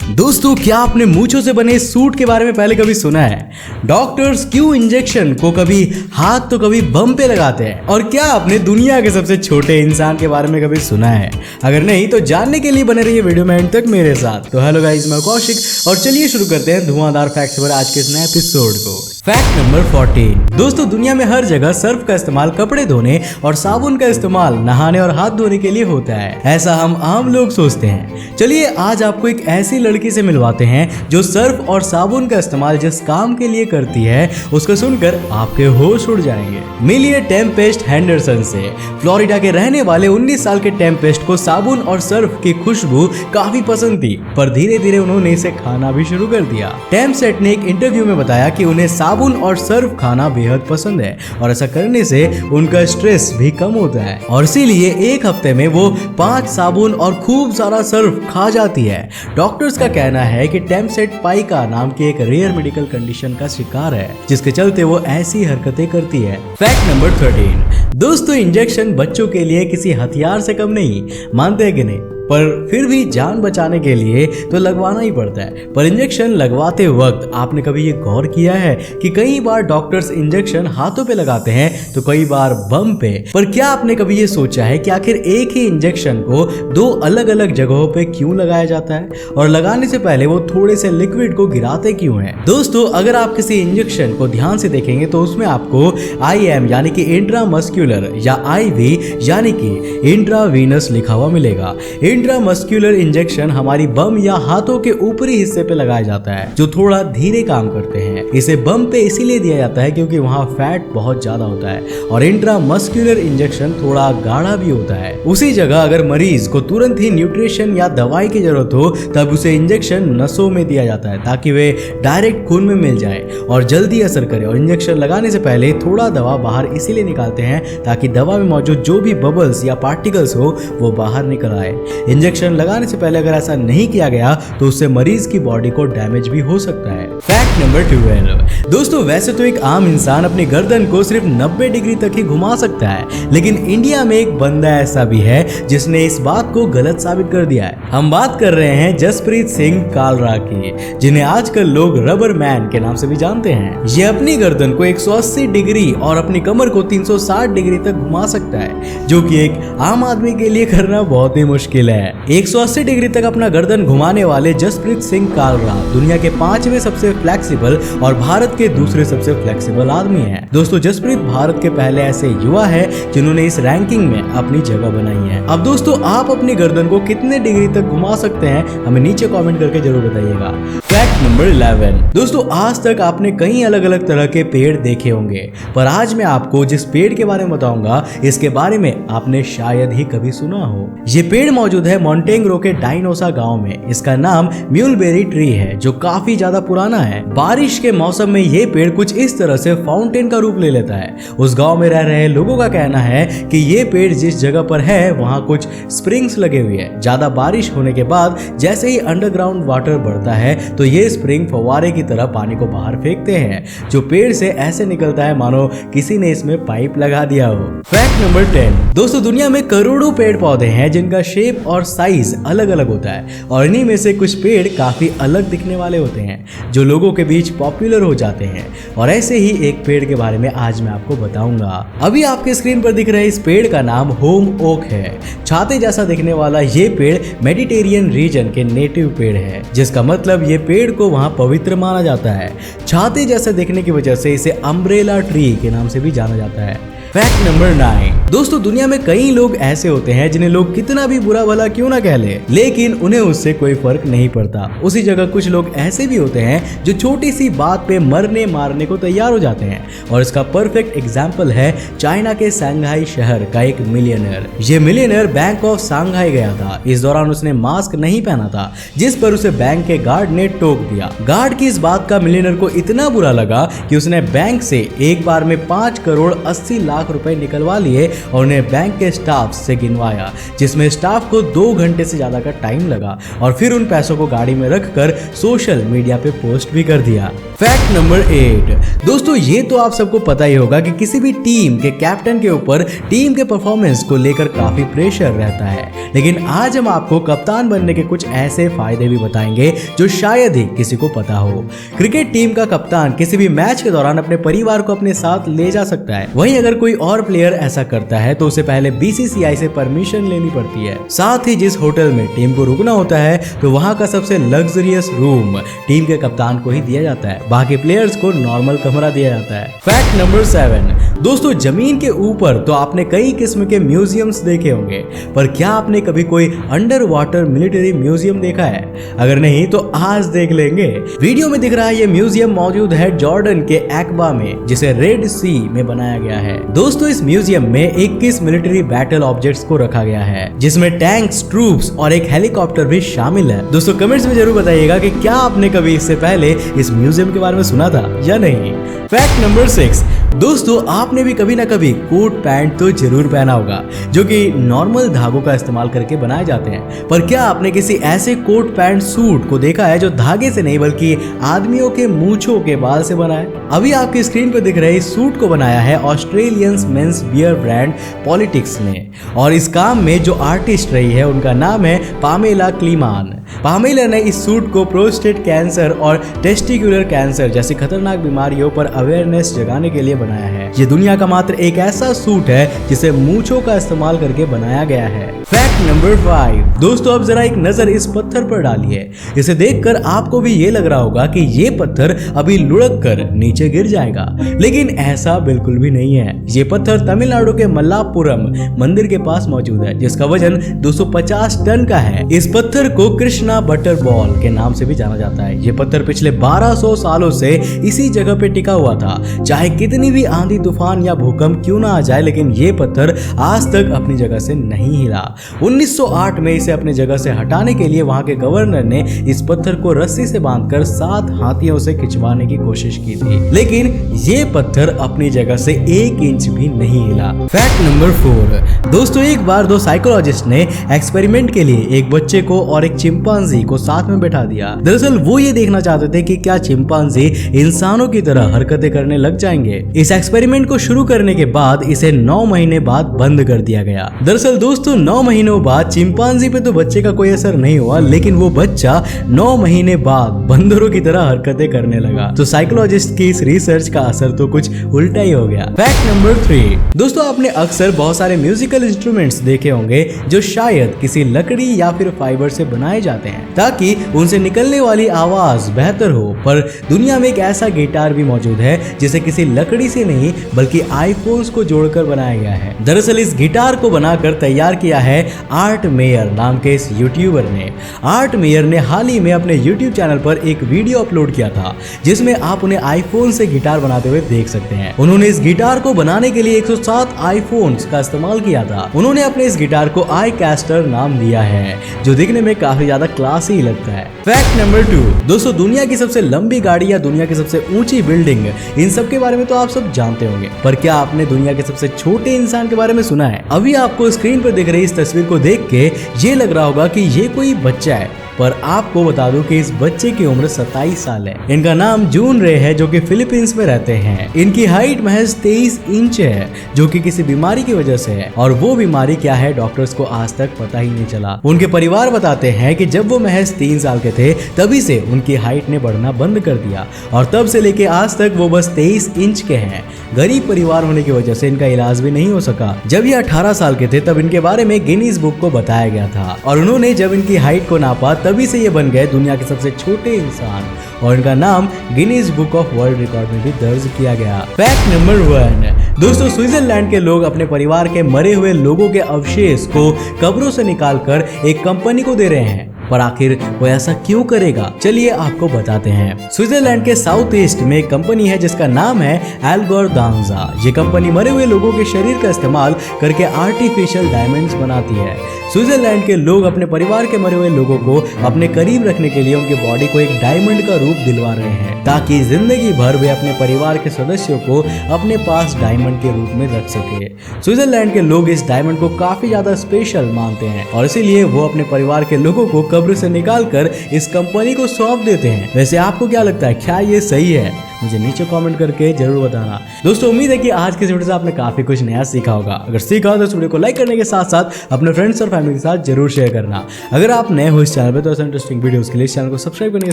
दोस्तों, क्या आपने मूंछों से बने सूट के बारे में पहले कभी सुना है? डॉक्टर्स क्यों इंजेक्शन को कभी हाथ तो कभी बम पे लगाते हैं? और क्या आपने दुनिया के सबसे छोटे इंसान के बारे में कभी सुना है? अगर नहीं तो जानने के लिए बने रहिए वीडियो में एंड तक मेरे साथ। तो हेलो गाइस, मैं कौशिक और चलिए शुरू करते हैं धुआंधार फैक्ट्स पर आज के इस नए एपिसोड को। Fact number 14। दोस्तों, दुनिया में हर जगह सर्फ का इस्तेमाल कपड़े धोने और साबुन का इस्तेमाल नहाने और हाथ धोने के लिए होता है, ऐसा हम आम लोग सोचते हैं। चलिए आज आपको एक ऐसी लड़की से मिलवाते हैं जो सर्फ और साबुन का इस्तेमाल जिस काम के लिए करती है उसको सुनकर आपके होश उड़ जाएंगे। मिलिए टेम्पेस्ट हेंडरसन से। फ्लोरिडा के रहने वाले 19 साल के टेम्पेस्ट को साबुन और सर्फ की खुशबू काफी पसंद थी, पर धीरे धीरे उन्होंने इसे खाना भी शुरू कर दिया। टेम्पेस्ट ने एक इंटरव्यू में बताया कि उन्हें साबुन और सर्फ खाना बेहद पसंद है और ऐसा करने से उनका स्ट्रेस भी कम होता है, और इसीलिए एक हफ्ते में वो 5 साबुन और खूब सारा सर्फ खा जाती है। डॉक्टर्स का कहना है कि टेम्पेस्ट पाइका नाम की एक रेयर मेडिकल कंडीशन का शिकार है, जिसके चलते वो ऐसी हरकतें करती है। Fact number 13। दोस्तों, इंजेक्शन बच्चों के लिए किसी हथियार से कम नहीं, मानते हैं कि नहीं? पर फिर भी जान बचाने के लिए तो लगवाना ही पड़ता है। पर इंजेक्शन लगवाते वक्त आपने कभी ये गौर किया है कि कई बार डॉक्टर्स इंजेक्शन हाथों पे लगाते हैं तो कई बार बम पे। पर क्या आपने कभी ये सोचा है कि आखिर एक ही इंजेक्शन को 2 अलग अलग जगहों पे क्यों लगाया जाता है, और लगाने से पहले वो थोड़े से लिक्विड को गिराते क्यों हैं? दोस्तों, अगर आप किसी इंजेक्शन को ध्यान से देखेंगे तो उसमें आपको IM यानी कि इंट्रामस्क्यूलर या IV यानी कि इंट्रावीनस लिखा हुआ मिलेगा। इंट्रामस्क्यूलर इंजेक्शन हमारी बम या हाथों के ऊपरी हिस्से पे लगाया जाता है, जो थोड़ा धीरे काम करते हैं। इसे बम पे इसीलिए दिया जाता है क्योंकि वहाँ फैट बहुत ज्यादा होता है, और इंट्रामस्क्यूलर इंजेक्शन थोड़ा गाढ़ा भी होता है। उसी जगह अगर मरीज को तुरंत ही न्यूट्रिशन या दवाई की जरूरत हो तब उसे इंजेक्शन नसों में दिया जाता है ताकि वे डायरेक्ट खून में मिल जाए और जल्दी असर करे। और इंजेक्शन लगाने से पहले थोड़ा दवा बाहर इसीलिए निकालते हैं ताकि दवा में मौजूद जो भी बबल्स या पार्टिकल्स हो वो बाहर निकल आए। इंजेक्शन लगाने से पहले अगर ऐसा नहीं किया गया तो उससे मरीज की बॉडी को डैमेज भी हो सकता है। Fact number 12। दोस्तों, वैसे तो एक आम इंसान अपनी गर्दन को सिर्फ 90 डिग्री तक ही घुमा सकता है, लेकिन इंडिया में एक बंदा ऐसा भी है जिसने इस बात को गलत साबित कर दिया है। हम बात कर रहे हैं जसप्रीत सिंह कालरा की, जिन्हें आजकल लोग रबर मैन के नाम से भी जानते हैं। ये अपनी गर्दन को 180 डिग्री और अपनी कमर को 360 डिग्री तक घुमा सकता है, जो कि एक आम आदमी के लिए करना बहुत ही मुश्किल है। 180 डिग्री तक अपना गर्दन घुमाने वाले जसप्रीत सिंह कालरा दुनिया के 5वें सबसे फ्लेक्सिबल और भारत के दूसरे सबसे फ्लेक्सिबल आदमी हैं। दोस्तों, जसप्रीत भारत के पहले ऐसे युवा है जिन्होंने इस रैंकिंग में अपनी जगह बनाई है। अब दोस्तों, आप अपनी गर्दन को कितने डिग्री तक घुमा सकते हैं हमें नीचे कमेंट करके जरूर बताइएगा। Fact number 11। दोस्तों, आज तक आपने कई अलग अलग तरह के पेड़ देखे होंगे, पर आज मैं आपको जिस पेड़ के बारे में बताऊंगा इसके बारे में आपने शायद ही कभी सुना हो। ये पेड़ मौजूद है मोंटेग्रो के डायनोसा गांव में। इसका नाम म्यूलबेरी ट्री है, जो काफी ज्यादा पुराना है। बारिश के मौसम में ये पेड़ कुछ इस तरह से फाउंटेन का रूप ले लेता है। उस गांव में रह रहे लोगों का कहना है कि ये पेड़ जिस जगह पर है वहाँ कुछ स्प्रिंग्स लगे हुए हैं। ज्यादा बारिश होने के बाद जैसे ही अंडरग्राउंड वाटर बढ़ता है तो ये स्प्रिंग फव्वारे की तरह पानी को बाहर फेंकते हैं, जो पेड़ से ऐसे निकलता है मानो किसी ने इसमें पाइप लगा दिया हो। Fact number 10। दोस्तों, दुनिया में करोड़ों पेड़ पौधे हैं जिनका शेप और साइज अलग अलग होता है, और इन्हीं में से कुछ पेड़ काफी अलग दिखने वाले होते हैं जो लोगों के बीच पॉपुलर हो जाते हैं। और ऐसे ही एक पेड़ के बारे में आज मैं आपको बताऊंगा। अभी आपके स्क्रीन पर दिख रहे इस पेड़ का नाम होम ओक है। छाते जैसा दिखने वाला ये पेड़ मेडिटेरियन रीजन के नेटिव पेड़ है, जिसका मतलब ये पेड़ को वहाँ पवित्र माना जाता है। छाते जैसा दिखने की वजह से इसे अम्ब्रेला ट्री के नाम से भी जाना जाता है। Fact number 9। दोस्तों, दुनिया में कई लोग ऐसे होते हैं जिन्हें लोग कितना भी बुरा भला क्यों ना कह ले, लेकिन उन्हें उससे कोई फर्क नहीं पड़ता। उसी जगह कुछ लोग ऐसे भी होते हैं जो छोटी सी बात पे मरने मारने को तैयार हो जाते हैं, और इसका परफेक्ट एग्जाम्पल है चाइना के सांघाई शहर का एक मिलियनर। ये मिलियनर बैंक ऑफ सांघाई गया था। इस दौरान उसने मास्क नहीं पहना था, जिस पर उसे बैंक के गार्ड ने टोक दिया। गार्ड की इस बात का मिलियनर को इतना बुरा लगा कि उसने बैंक से एक बार में 5 करोड़ 80 लाख लाख रुपए निकलवा लिए और उन्हें बैंक के स्टाफ से गिनवाया, जिसमें स्टाफ को 2 घंटे से ज्यादा का टाइम लगा और फिर उन पैसों को गाड़ी में रखकर सोशल मीडिया पे पोस्ट भी कर दिया। Fact number 8। दोस्तों ये तो आप सबको पता ही होगा कि किसी भी टीम के कैप्टन के ऊपर टीम के परफॉर्मेंस को लेकर काफी प्रेशर रहता है, लेकिन आज हम आपको कप्तान बनने के कुछ ऐसे फायदे भी बताएंगे जो शायद ही किसी को पता हो। क्रिकेट टीम का कप्तान किसी भी मैच के दौरान अपने परिवार को अपने साथ ले जा सकता है। वहीं अगर कोई और प्लेयर ऐसा करता है तो उसे पहले बीसीसीआई से परमिशन लेनी पड़ती है। साथ ही जिस होटल में टीम को रुकना होता है तो वहां का सबसे लग्जरियस रूम टीम के कप्तान को ही दिया जाता है, बाकी प्लेयर्स को नॉर्मल कमरा दिया जाता है। Fact number 7। दोस्तों जमीन के ऊपर तो आपने कई किस्म के म्यूजियम्स देखे होंगे, पर क्या आपने कभी कोई अंडर वाटर मिलिट्री म्यूजियम देखा है? अगर नहीं तो आज देख लेंगे। वीडियो में दिख रहा है ये म्यूजियम मौजूद है जॉर्डन के एक्बा में, जिसे रेड सी में बनाया गया है। दोस्तों इस म्यूजियम में 21 मिलिट्री बैटल ऑब्जेक्ट्स को रखा गया है, जिसमें टैंक्स, ट्रूप्स और एक हेलीकॉप्टर भी शामिल है। दोस्तों कमेंट्स में जरूर बताइएगा कि क्या आपने कभी इससे पहले इस म्यूजियम के बारे में सुना था या नहीं। Fact number 6। दोस्तों आपने भी कभी ना कभी कोट पैंट तो जरूर पहना होगा जो कि नॉर्मल धागों का इस्तेमाल करके बनाए जाते हैं, पर क्या आपने किसी ऐसे कोट पैंट सूट को देखा है जो धागे से नहीं बल्कि आदमियों के मूंछों के बाल से बना है? अभी आपकी स्क्रीन पर दिख रहे इस सूट को बनाया है Australian men's wear brand politics ने, और इस काम में जो आर्टिस्ट रही है उनका नाम है पामेला क्लीमान। पामेला ने इस सूट को प्रोस्टेट कैंसर और टेस्टिकुलर कैंसर जैसी खतरनाक बीमारियों पर अवेयरनेस जगाने के लिए बनाया है। ये दुनिया का मात्र एक ऐसा सूट है जिसे मूंछों का इस्तेमाल करके बनाया गया है। Fact number 5। दोस्तों अब जरा एक नजर इस पत्थर पर डालिए। इसे देखकर आपको भी ये लग रहा होगा कि ये पत्थर अभी लुढ़क कर नीचे गिर जाएगा, लेकिन ऐसा बिल्कुल भी नहीं है। ये पत्थर तमिलनाडु के मल्लापुरम मंदिर के पास मौजूद है, जिसका वजन 250 टन का है। इस पत्थर को कृष्णा बटर बॉल के नाम से भी जाना जाता है। ये पत्थर पिछले 1200 सालों से इसी जगह पे टिका हुआ था। चाहे कितनी भी आंधी तूफान या भूकंप क्यों ना आ जाए, लेकिन ये पत्थर आज तक अपनी जगह से नहीं हिला। 1908 में इसे अपनी जगह से हटाने के लिए वहां के गवर्नर ने इस पत्थर को रस्सी से बांधकर 7 हाथियों से खिंचवाने की कोशिश की थी, लेकिन ये पत्थर अपनी जगह से 1 इंच भी नहीं हिला। Fact number 4। दोस्तों एक बार 2 साइकोलॉजिस्ट ने एक्सपेरिमेंट के लिए एक बच्चे को और एक चिंपांजी को साथ में बैठा दिया। दरअसल वो ये देखना चाहते थे कि क्या चिंपांजी इंसानों की तरह हरकतें करने लग जाएंगे। इस एक्सपेरिमेंट को शुरू करने के बाद इसे 9 महीने बाद बंद कर दिया गया। दरअसल दोस्तों 9 महीनों बाद चिंपांजी पे तो बच्चे का कोई असर नहीं हुआ, लेकिन वो बच्चा 9 महीने बाद बंदरों की तरह हरकतें करने लगा। तो साइकोलॉजिस्ट की इस रिसर्च का असर तो कुछ उल्टा ही हो गया। Fact number 3। दोस्तों आपने अक्सर बहुत सारे म्यूजिकल इंस्ट्रूमेंट्स देखे होंगे जो शायद किसी लकड़ी या फिर फाइबर से बनाए जाते हैं ताकि उनसे निकलने वाली आवाज बेहतर हो, पर दुनिया में एक ऐसा गिटार भी मौजूद है जिसे किसी लकड़ी से नहीं बल्कि आईफोन्स को जोड़कर बनाया गया है। दरअसल इस गिटार को बनाकर तैयार किया है आर्ट मेयर नाम के इस यूट्यूबर ने। आर्ट मेयर ने हाल ही में अपने यूट्यूब चैनल पर एक वीडियो अपलोड किया था जिसमें आप उन्हें आईफोन से गिटार बनाते हुए देख सकते हैं। उन्होंने इस गिटार को बनाने के लिए 107 आईफोन्स का इस्तेमाल किया था। उन्होंने अपने इस गिटार को आई कैस्टर नाम दिया है, जो दिखने में काफी ज्यादा क्लासी लगता है। Fact number 2। दोस्तों दुनिया की सबसे लंबी गाड़ी या दुनिया की सबसे ऊंची बिल्डिंग, इन सब के बारे में तो आप सब जानते होंगे, पर क्या आपने दुनिया के सबसे छोटे इंसान के बारे में सुना है? अभी आपको स्क्रीन पर दिख रही इस तस्वीर को देख के ये लग रहा होगा कि ये कोई बच्चा है, पर आपको बता दूं कि इस बच्चे की उम्र 27 साल है। इनका नाम जून रे है, जो कि फिलीपींस में रहते हैं। इनकी हाइट महज 23 इंच है, जो कि किसी बीमारी की वजह से है, और वो बीमारी क्या है डॉक्टर्स को आज तक पता ही नहीं चला। उनके परिवार बताते हैं कि जब वो महज 3 साल के थे तभी से उनकी हाइट ने बढ़ना बंद कर दिया, और तब से लेके आज तक वो बस 23 इंच के हैं। गरीब परिवार होने की वजह से इनका इलाज भी नहीं हो सका। जब ये 18 साल के थे तब इनके बारे में गिनीज बुक को बताया गया था, और उन्होंने जब इनकी हाइट को नापा तभी से ये बन गए दुनिया के सबसे छोटे इंसान, और इनका नाम Guinness book of world record में भी दर्ज किया गया। Fact number 1। दोस्तों स्विट्जरलैंड के लोग अपने परिवार के मरे हुए लोगों के अवशेष को कब्रों से निकालकर एक कंपनी को दे रहे हैं, पर आखिर वो ऐसा क्यों करेगा? चलिए आपको बताते हैं। स्विट्जरलैंड के साउथ ईस्ट में एक कंपनी है जिसका नाम है एल्गोरदांजा। ये कंपनी मरे हुए लोगों के शरीर का इस्तेमाल करके आर्टिफिशियल डायमंड्स बनाती है। स्विट्जरलैंड के लोग अपने परिवार के मरे हुए लोगों को अपने करीब रखने के लिए उनके बॉडी को एक डायमंड का रूप दिलवा रहे हैं, ताकि जिंदगी भर वे अपने परिवार के सदस्यों को अपने पास डायमंड के रूप में रख सके। स्विट्जरलैंड के लोग इस डायमंड को काफी ज्यादा स्पेशल मानते हैं और इसीलिए वो अपने परिवार के लोगों को कब्र से निकालकर इस कंपनी को सौंप देते हैं। वैसे आपको क्या लगता है, क्या ये सही है? मुझे नीचे कमेंट करके जरूर बताना। दोस्तों उम्मीद है कि आज के इस वीडियो से आपने काफी कुछ नया सीखा होगा। अगर सीखा हो तो इस वीडियो को लाइक करने के साथ साथ अपने फ्रेंड्स और फैमिली के साथ जरूर शेयर करना। अगर आप नए हो इस चैनल पे तो ऐसे इंटरेस्टिंग वीडियोस के लिए इस चैनल को सब्सक्राइब करने के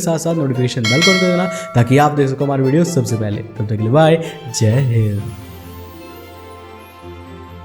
साथ साथ नोटिफिकेशन बेल कर देना, ताकि आप देख सको हमारे वीडियो सबसे पहले। तब तक के लिए बाय, जय हिंद।